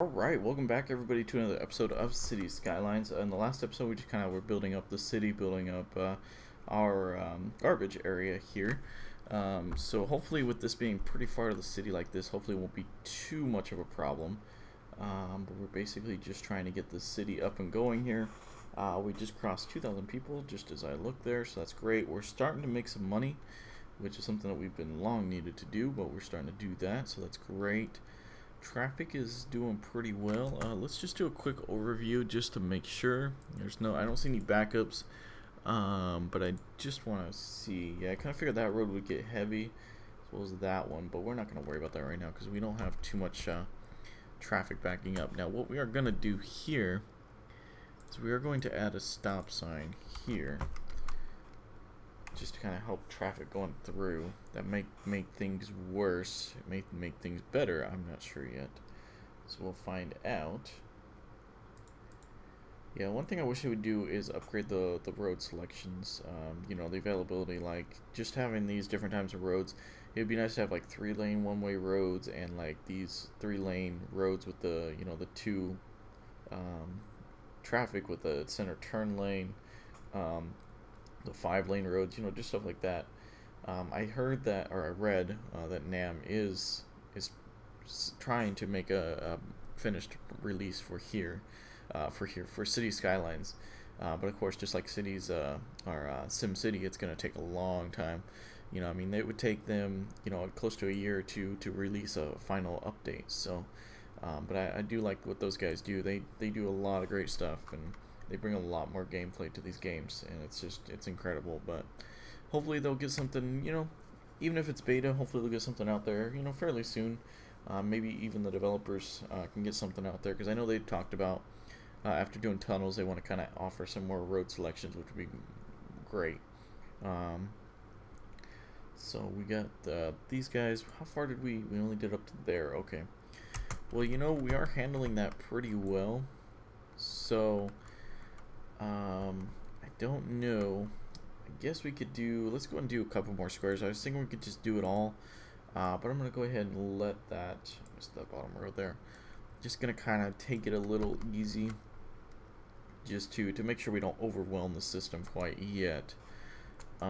Alright, welcome back everybody to another episode of City Skylines. In the last episode we just kind of were building up the city, building up our garbage area here. So hopefully with this being pretty far to the city like this, hopefully it won't be too much of a problem. But we're basically just trying to get the city up and going here. We just crossed 2,000 people just as I look there, so that's great. We're starting to make some money, which is something that we've been long needed to do, but we're starting to do that, so that's great. Traffic is doing pretty well. Let's just do a quick overview just to make sure. I don't see any backups, but I just want to see. Yeah, I kind of figured that road would get heavy, as well as that one, but we're not going to worry about that right now because we don't have too much traffic backing up. Now, what we are going to do here is we are going to add a stop sign here, just to kind of help traffic going through. That may make things worse. It may make things better. I'm not sure yet. So we'll find out. Yeah, one thing I wish it would do is upgrade the road selections. You know, the availability, like just having these different types of roads. It would be nice to have like 3-lane one-way roads and like these 3-lane roads with the, you know, the two traffic with the center turn lane. The 5-lane roads, you know, just stuff like that. I heard that, or I read that Nam is trying to make a finished release for City Skylines, but of course, just like cities or Sim City, it's gonna take a long time. You know, I mean, it would take them, you know, close to a year or two to release a final update. So, but I do like what those guys do. They do a lot of great stuff, and they bring a lot more gameplay to these games, and it's incredible. But hopefully they'll get something, you know, even if it's beta, hopefully they'll get something out there, you know, fairly soon. Maybe even the developers can get something out there, because I know they talked about after doing tunnels, they want to kind of offer some more road selections, which would be great. So we got these guys. How far did we only did up to there. Okay. Well, you know, we are handling that pretty well. So I don't know. I guess we could do, let's go and do a couple more squares. I was thinking we could just do it all, but I'm going to go ahead and let that, just that bottom row there. Just going to kind of take it a little easy, just to make sure we don't overwhelm the system quite yet. We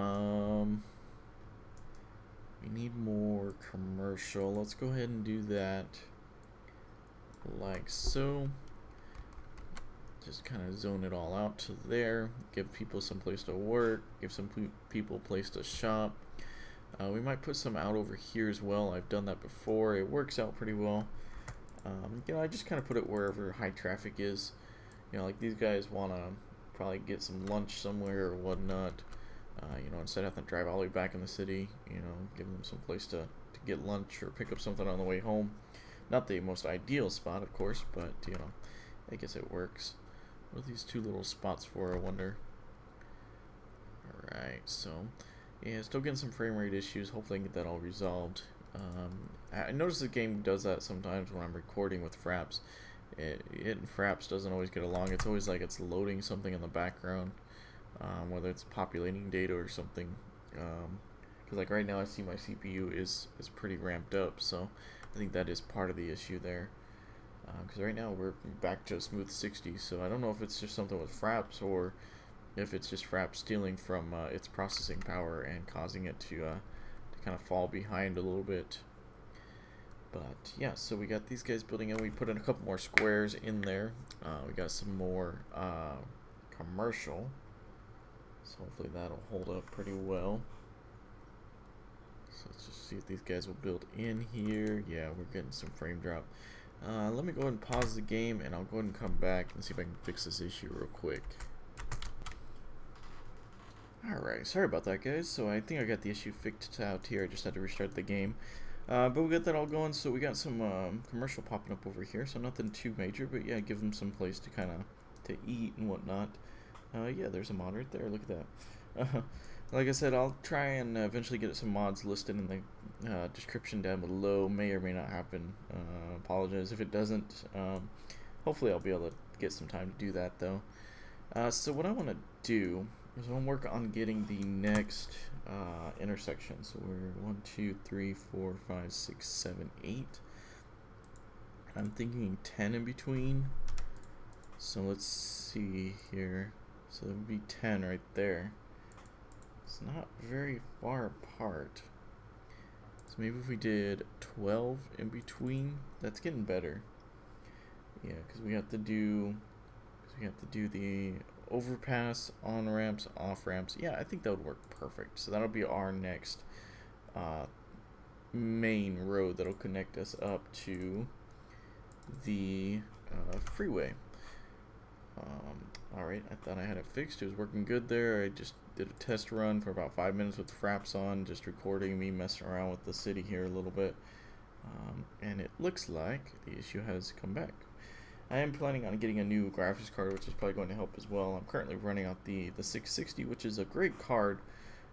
need more commercial. Let's go ahead and do that like so. Just kind of zone it all out to there. Give people some place to work. Give some people a place to shop. We might put some out over here as well. I've done that before. It works out pretty well. You know, I just kind of put it wherever high traffic is. You know, like these guys want to probably get some lunch somewhere or whatnot. You know, instead of having to drive all the way back in the city, you know, give them some place to get lunch or pick up something on the way home. Not the most ideal spot, of course, but, you know, I guess it works. What are these two little spots for, I wonder? Alright, so, yeah, still getting some frame rate issues. Hopefully I can get that all resolved. I notice the game does that sometimes when I'm recording with Fraps. It and Fraps doesn't always get along. It's always like it's loading something in the background, whether it's populating data or something. Because like right now I see my CPU is pretty ramped up, so I think that is part of the issue there. Because right now we're back to a smooth 60, so I don't know if it's just something with Fraps or if it's just Fraps stealing from its processing power and causing it to kind of fall behind a little bit. But yeah, so we got these guys building in. We put in a couple more squares in there. We got some more commercial, so hopefully that'll hold up pretty well. So let's just see if these guys will build in here. Yeah, we're getting some frame drop. Let me go ahead and pause the game, and I'll go ahead and come back and see if I can fix this issue real quick. Alright, sorry about that, guys. So I think I got the issue fixed out here. I just had to restart the game. But we got that all going, so we got some commercial popping up over here. So nothing too major, but yeah, give them some place to kind of to eat and whatnot. Yeah, there's a mod right there. Look at that. Like I said, I'll try and eventually get some mods listed in the description down below. May or may not happen. Apologize if it doesn't. Hopefully I'll be able to get some time to do that, though. So what I want to do is I want to work on getting the next intersection. So we're 1, 2, 3, 4, 5, 6, 7, 8. I'm thinking 10 in between. So let's see here. So there would be 10 right there. It's not very far apart. So maybe if we did 12 in between, that's getting better. Yeah, because we have to do the overpass, on ramps, off ramps. Yeah, I think that would work perfect. So that'll be our next main road that'll connect us up to the freeway. Alright, I thought I had it fixed. It was working good there. I just did a test run for about 5 minutes with the fraps on, just recording me messing around with the city here a little bit. And it looks like the issue has come back. I am planning on getting a new graphics card, which is probably going to help as well. I'm currently running out the 660, which is a great card,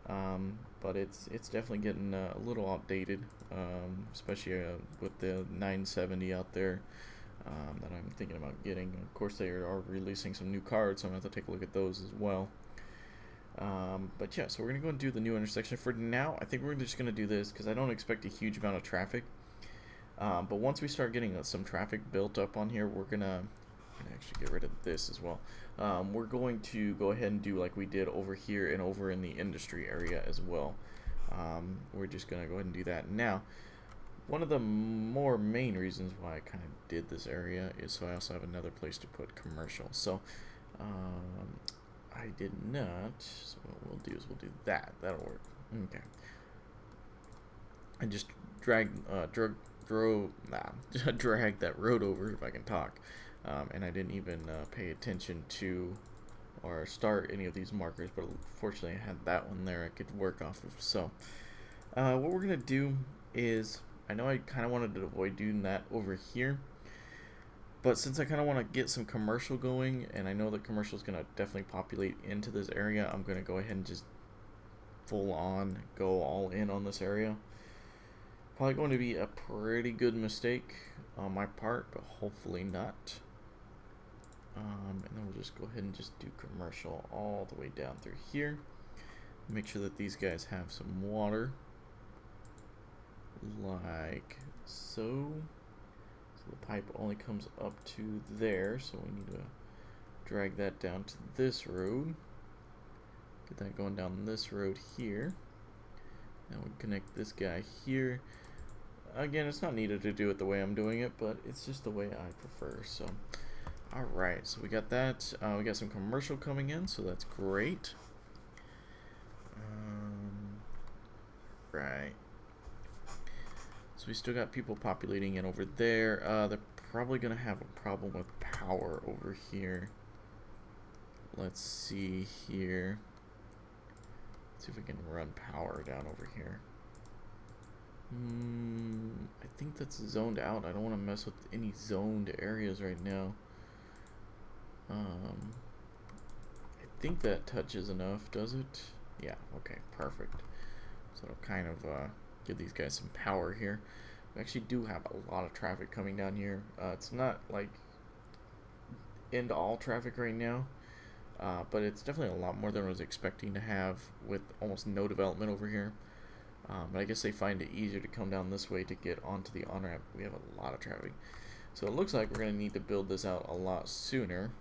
but it's definitely getting a little outdated, especially with the 970 out there. That I'm thinking about getting. Of course, they are releasing some new cards, so I'm going to have to take a look at those as well. But yeah, so we're going to go and do the new intersection. For now, I think we're just going to do this because I don't expect a huge amount of traffic. But once we start getting some traffic built up on here, we're going to actually get rid of this as well. We're going to go ahead and do like we did over here and over in the industry area as well. We're just going to go ahead and do that now. One of the more main reasons why I kind of did this area is so I also have another place to put commercial. So I did not. So what we'll do is we'll do that. That'll work. Okay. I just dragged that road over, if I can talk, and I didn't even pay attention to or start any of these markers. But fortunately, I had that one there I could work off of. So what we're gonna do is, I know I kind of wanted to avoid doing that over here, but since I kind of want to get some commercial going, and I know that commercial is going to definitely populate into this area, I'm going to go ahead and just full on go all in on this area. Probably going to be a pretty good mistake on my part, but hopefully not. And then we'll just go ahead and just do commercial all the way down through here. Make sure that these guys have some water. Like so. So the pipe only comes up to there, so we need to drag that down to this road. Get that going down this road here. Now we connect this guy here. Again, it's not needed to do it the way I'm doing it, but it's just the way I prefer. So, alright, so we got that. We got some commercial coming in, so that's great. Right. So we still got people populating in over there. They're probably going to have a problem with power over here. Let's see here. Let's see if we can run power down over here. I think that's zoned out. I don't want to mess with any zoned areas right now. I think that touches enough, does it? Yeah, okay, perfect. So it'll kind of give these guys some power here. We actually do have a lot of traffic coming down here. It's not like end all traffic right now, but it's definitely a lot more than I was expecting to have with almost no development over here. But I guess they find it easier to come down this way to get onto the on-ramp. We have a lot of traffic. So it looks like we're going to need to build this out a lot sooner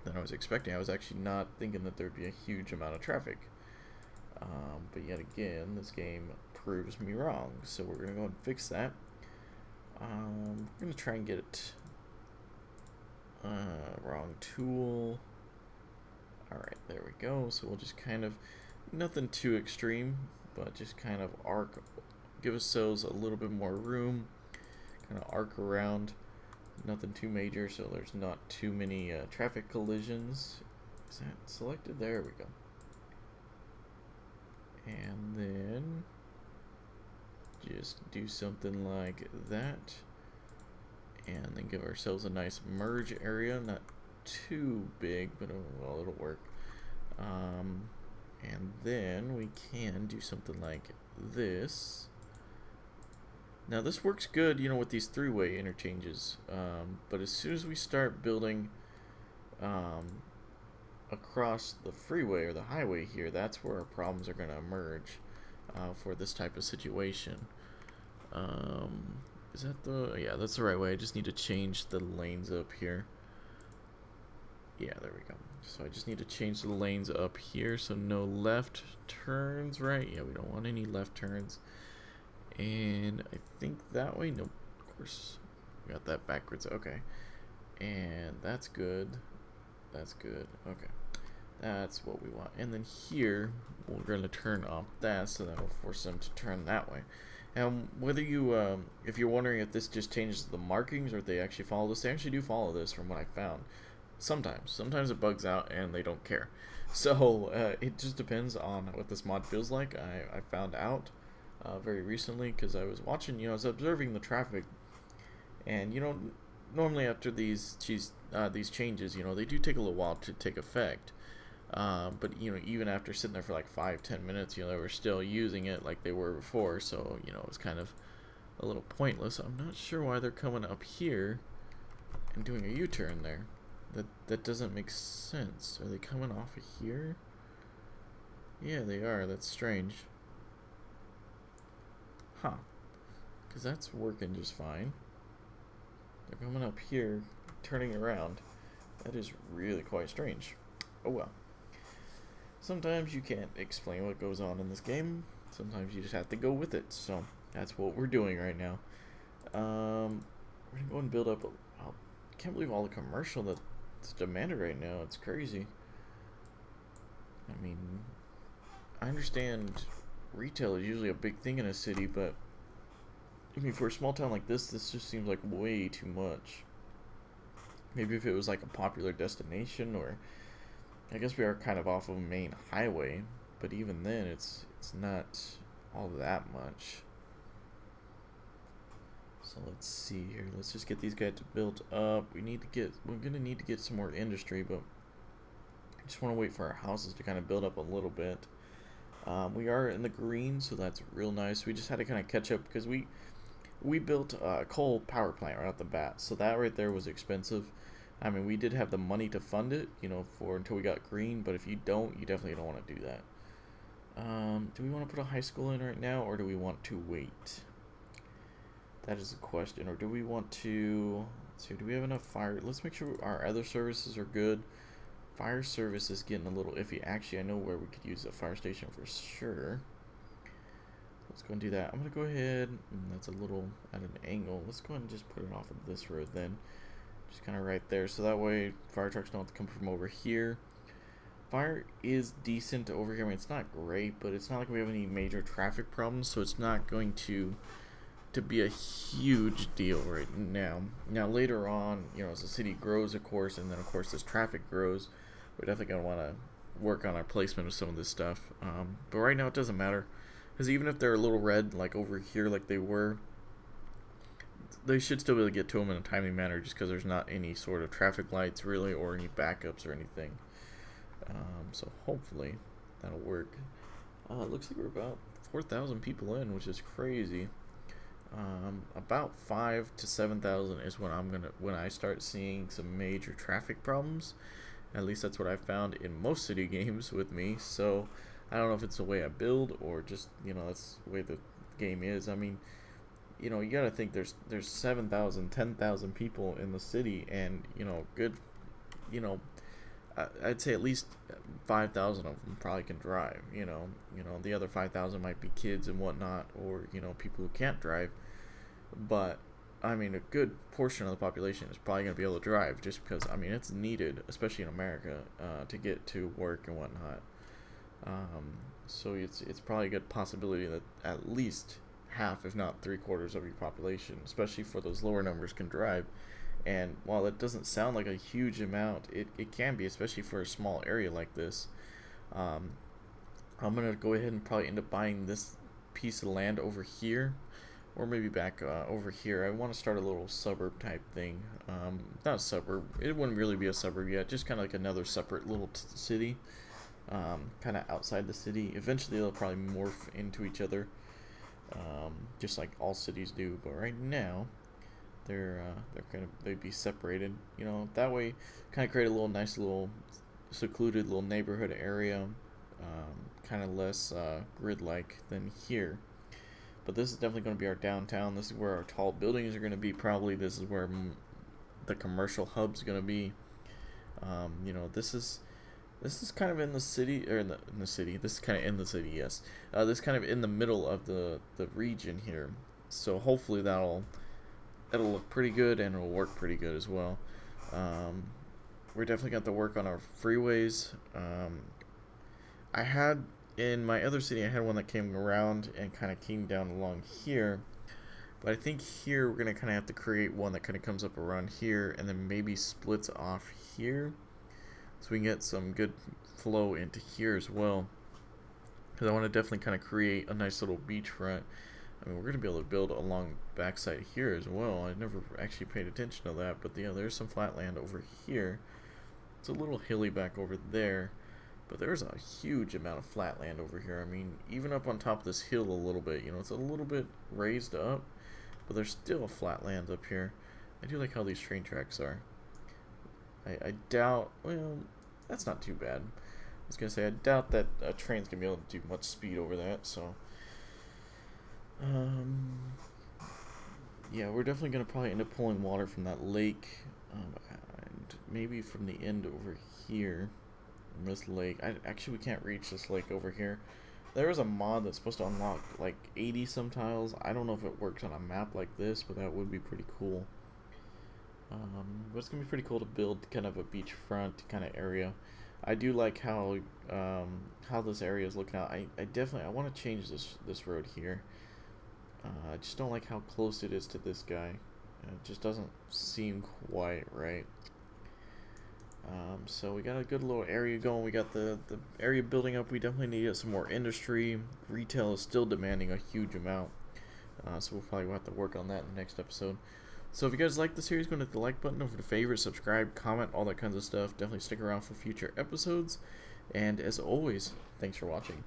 than I was expecting. I was actually not thinking that there'd be a huge amount of traffic. But yet again, this game proves me wrong. So we're going to go and fix that. We're going to try and get it. Wrong tool. Alright, there we go. So we'll just kind of, nothing too extreme, but just kind of arc, give ourselves a little bit more room. Kind of arc around. Nothing too major, so there's not too many traffic collisions. Is that selected? There we go. And then just do something like that. And then give ourselves a nice merge area. Not too big, but well, it'll work. And then we can do something like this. Now this works good, you know, with these three-way interchanges. But as soon as we start building across the freeway or the highway here, that's where our problems are going to emerge for this type of situation. Is that the... Yeah, that's the right way. I just need to change the lanes up here. Yeah, there we go. So I just need to change the lanes up here so no left turns, right? Yeah, we don't want any left turns. And I think that way, nope, of course, we got that backwards, okay. And that's good, okay. That's what we want. And then here, we're gonna turn off that, so that'll force them to turn that way. And whether you, if you're wondering if this just changes the markings or if they actually follow this, they actually do follow this from what I found. Sometimes it bugs out and they don't care. So it just depends on what this mod feels like. I found out very recently because I was watching, I was observing the traffic, and normally after these changes, they do take a little while to take effect. But even after sitting there for like 5-10 minutes, they were still using it like they were before. So it was kind of a little pointless. I'm not sure why they're coming up here and doing a U-turn there. That doesn't make sense. Are they coming off of here? Yeah, they are. That's strange. Huh. Because that's working just fine. They're coming up here, turning around. That is really quite strange. Oh well. Sometimes you can't explain what goes on in this game. Sometimes you just have to go with it. So that's what we're doing right now. We're gonna go and build up. I can't believe all the commercial that's demanded right now. It's crazy. I mean, I understand retail is usually a big thing in a city, but I mean, for a small town like this just seems like way too much. Maybe if it was like a popular destination, or I guess we are kind of off of a main highway, but even then it's not all that much. So let's see here. Let's just get these guys built up. We're gonna need to get some more industry, but I just want to wait for our houses to kind of build up a little bit. We are in the green, so that's real nice. We just had to kind of catch up because we built a coal power plant right off the bat, so that right there was expensive. I mean, we did have the money to fund it, for until we got green, but if you don't, you definitely don't want to do that. Do we want to put a high school in right now, or do we want to wait? That is the question. Or do we want to... Let's see, do we have enough fire? Let's make sure our other services are good. Fire service is getting a little iffy. Actually, I know where we could use a fire station for sure. Let's go and do that. I'm going to go ahead... that's a little at an angle. Let's go ahead and just put it off of this road then. Just kind of right there. So that way, fire trucks don't have to come from over here. Fire is decent over here. I mean, it's not great, but it's not like we have any major traffic problems, so it's not going to be a huge deal right now. Now later on, as the city grows, of course, and then of course as traffic grows, we're definitely going to want to work on our placement of some of this stuff. But right now it doesn't matter, because even if they're a little red like over here like they were, they should still be able to get to them in a timely manner, just because there's not any sort of traffic lights really or any backups or anything. So hopefully that'll work. It looks like we're about 4,000 people in, which is crazy. About 5,000 to 7,000 is when I start seeing some major traffic problems. At least that's what I found in most city games with me. So I don't know if it's the way I build or just that's the way the game is. I mean, you gotta think there's 7,000, 10,000 people in the city, and good, I'd say at least 5,000 of them probably can drive. The other 5,000 might be kids and whatnot, or people who can't drive. But I mean, a good portion of the population is probably going to be able to drive, just because it's needed, especially in America, to get to work and whatnot. So it's probably a good possibility that at least half, if not 3/4 of your population, especially for those lower numbers, can drive. And while it doesn't sound like a huge amount, it can be, especially for a small area like this. I'm going to go ahead and probably end up buying this piece of land over here, or maybe back over here. I want to start a little suburb type thing. Not a suburb. It wouldn't really be a suburb yet, just kind of like another separate little city, kind of outside the city. Eventually they'll probably morph into each other, just like all cities do. But right now, they'd be separated. That way, kind of create a little nice little secluded little neighborhood area, kind of less grid-like than here. But this is definitely going to be our downtown. This is where our tall buildings are going to be. Probably this is where the commercial hub's going to be. You know, this is kind of in the city, or in the city. This is kind of in the city, yes. This is kind of in the middle of the region here. So hopefully it'll look pretty good, and it'll work pretty good as well. We're definitely got to work on our freeways. I had, in my other city, I had one that came around and kind of came down along here. But I think here we're going to kind of have to create one that kind of comes up around here and then maybe splits off here, so we can get some good flow into here as well. Because I want to definitely kind of create a nice little beachfront. I mean, we're going to be able to build along the backside here as well. I never actually paid attention to that, but yeah, there's some flat land over here. It's a little hilly back over there, but there's a huge amount of flat land over here. I mean, even up on top of this hill a little bit, you know, it's a little bit raised up, but there's still flat land up here. I do like how these train tracks are. I doubt, well, that's not too bad. I was going to say, I doubt that a train's going to be able to do much speed over that, so. Yeah, we're definitely going to probably end up pulling water from that lake, and maybe from the end over here, from this lake. Actually, we can't reach this lake over here. There is a mod that's supposed to unlock like 80 some tiles. I don't know if it works on a map like this, but that would be pretty cool. But it's gonna be pretty cool to build kind of a beachfront kind of area. I do like how this area is looking out. I want to change this road here. I just don't like how close it is to this guy. It just doesn't seem quite right. So we got a good little area going. We got the area building up. We definitely need some more industry. Retail is still demanding a huge amount. So we'll probably have to work on that in the next episode. So if you guys like the series, go and hit the like button, don't forget to favorite, subscribe, comment, all that kinds of stuff. Definitely stick around for future episodes. And as always, thanks for watching.